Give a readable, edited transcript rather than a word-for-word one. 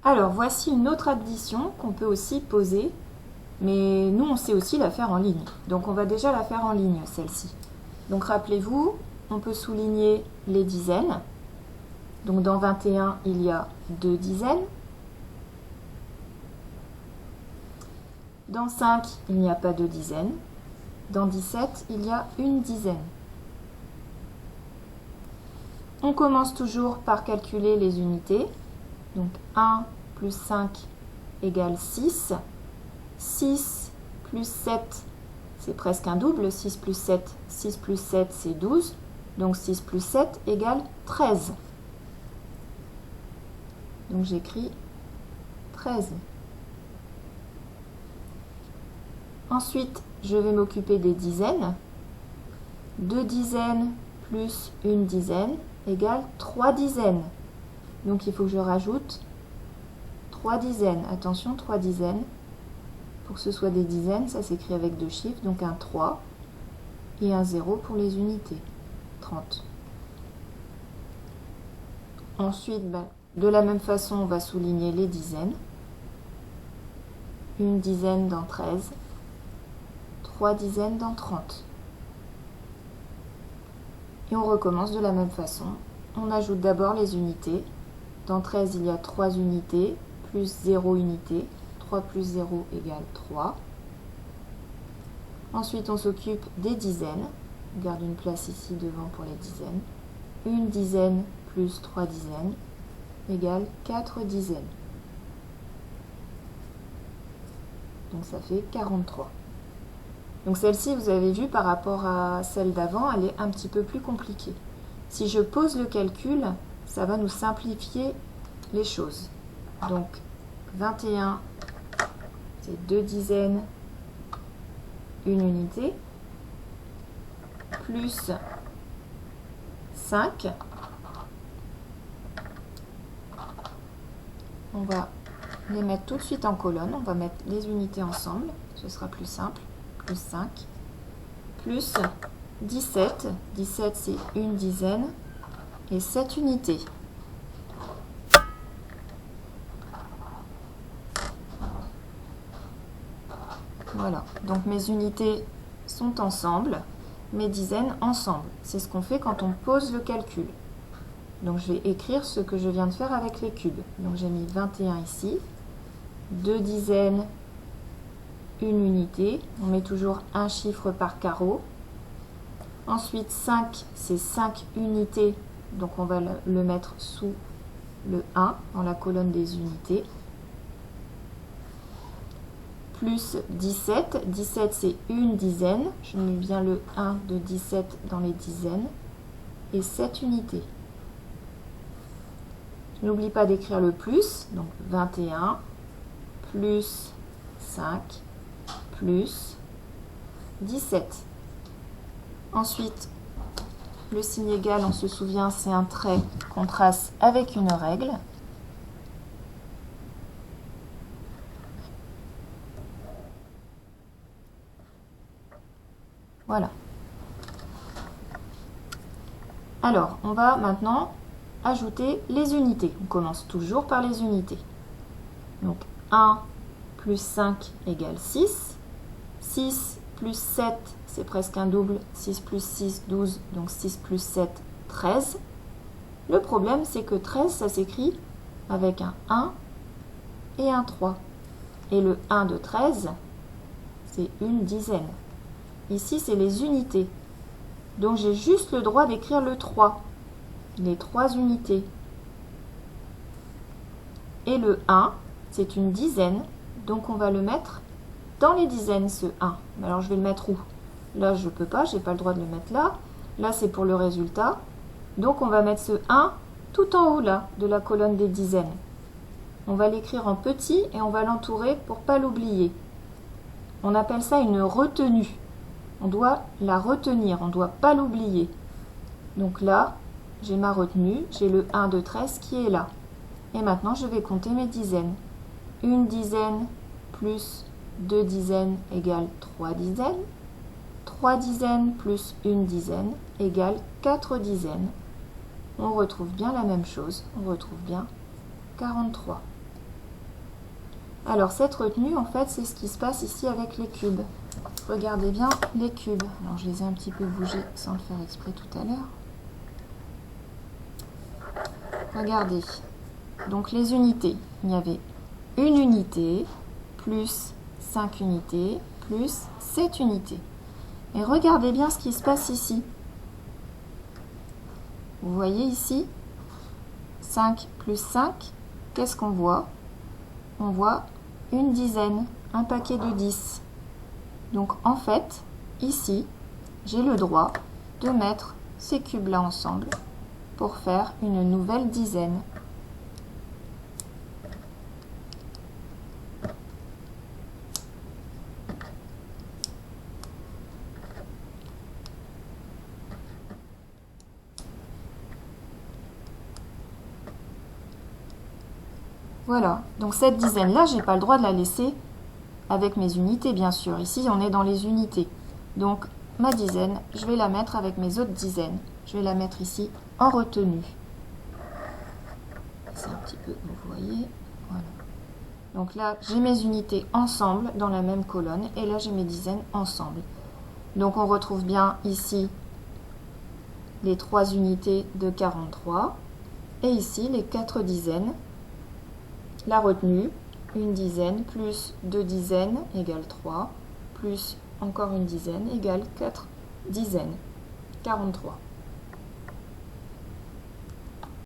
Alors, voici une autre addition qu'on peut aussi poser, mais nous, on sait aussi la faire en ligne. Donc, on va déjà la faire en ligne, celle-ci. Donc, rappelez-vous, on peut souligner les dizaines. Donc, dans 21, il y a 2 dizaines. Dans 5, il n'y a pas de dizaines. Dans 17, il y a une dizaine. On commence toujours par calculer les unités. Donc 1 plus 5 égale 6. 6 plus 7, c'est presque un double. 6 plus 7, 6 plus 7, c'est 12. Donc 6 plus 7 égale 13. Donc j'écris 13. Ensuite, je vais m'occuper des dizaines. 2 dizaines plus une dizaine égale 3 dizaines. Donc il faut que je rajoute 3 dizaines. Attention, 3 dizaines. Pour que ce soit des dizaines, ça s'écrit avec 2 chiffres. Donc un 3 et un 0 pour les unités. 30. Ensuite, de la même façon, on va souligner les dizaines. Une dizaine dans 13. 3 dizaines dans 30. Et on recommence de la même façon. On ajoute d'abord les unités. Dans 13, il y a 3 unités, plus 0 unité. 3 plus 0 égale 3. Ensuite, on s'occupe des dizaines. On garde une place ici devant pour les dizaines. Une dizaine plus 3 dizaines égale 4 dizaines. Donc ça fait 43. Donc celle-ci, vous avez vu, par rapport à celle d'avant, elle est un petit peu plus compliquée. Si je pose le calcul, ça va nous simplifier les choses. Donc 21, c'est 2 dizaines, une unité, plus 5. On va les mettre tout de suite en colonne. On va mettre les unités ensemble, ce sera plus simple. Plus 5, plus 17. 17, c'est une dizaine et 7 unités. Voilà, donc mes unités sont ensemble, mes dizaines ensemble. C'est ce qu'on fait quand on pose le calcul. Donc je vais écrire ce que je viens de faire avec les cubes. Donc j'ai mis 21 ici, 2 dizaines, une unité. On met toujours un chiffre par carreau. Ensuite 5, c'est 5 unités. Donc on va le mettre sous le 1 dans la colonne des unités. Plus 17. 17, c'est une dizaine. Je mets bien le 1 de 17 dans les dizaines. Et 7 unités. Je n'oublie pas d'écrire le plus. Donc 21 plus 5 plus 17. Ensuite, le signe égal, on se souvient, c'est un trait qu'on trace avec une règle. Voilà. Alors, on va maintenant ajouter les unités. On commence toujours par les unités. Donc, 1 plus 5 égale 6. 6 plus 7, c'est presque un double. 6 plus 6, 12. Donc 6 plus 7, 13. Le problème, c'est que 13, ça s'écrit avec un 1 et un 3. Et le 1 de 13, c'est une dizaine. Ici, c'est les unités. Donc j'ai juste le droit d'écrire le 3. Les 3 unités. Et le 1, c'est une dizaine. Donc on va le mettre dans les dizaines, ce 1. Alors je vais le mettre où? Là, je ne peux pas, je n'ai pas le droit de le mettre là. Là, c'est pour le résultat. Donc on va mettre ce 1 tout en haut là, de la colonne des dizaines. On va l'écrire en petit et on va l'entourer pour ne pas l'oublier. On appelle ça une retenue. On doit la retenir, on ne doit pas l'oublier. Donc là, j'ai ma retenue, j'ai le 1 de 13 qui est là. Et maintenant, je vais compter mes dizaines. Une dizaine plus 2 dizaines égale 3 dizaines. 3 dizaines plus une dizaine égale 4 dizaines. On retrouve bien la même chose, on retrouve bien 43. Alors cette retenue, en fait, c'est ce qui se passe ici avec les cubes. Regardez bien les cubes. Alors je les ai un petit peu bougés sans le faire exprès tout à l'heure. Regardez. Donc les unités, il y avait une unité, plus 5 unités, plus 7 unités. Et regardez bien ce qui se passe ici. Vous voyez ici, 5 plus 5, qu'est-ce qu'on voit? On voit une dizaine, un paquet de 10. Donc en fait, ici, j'ai le droit de mettre ces cubes-là ensemble pour faire une nouvelle dizaine. Voilà, donc cette dizaine-là, je n'ai pas le droit de la laisser avec mes unités, bien sûr. Ici, on est dans les unités. Donc, ma dizaine, je vais la mettre avec mes autres dizaines. Je vais la mettre ici en retenue. C'est un petit peu, vous voyez, voilà. Donc là, j'ai mes unités ensemble dans la même colonne, et là, j'ai mes dizaines ensemble. Donc, on retrouve bien ici les 3 unités de 43, et ici, les 4 dizaines. La retenue, une dizaine plus 2 dizaines égale 3, plus encore une dizaine égale 4 dizaines, 43.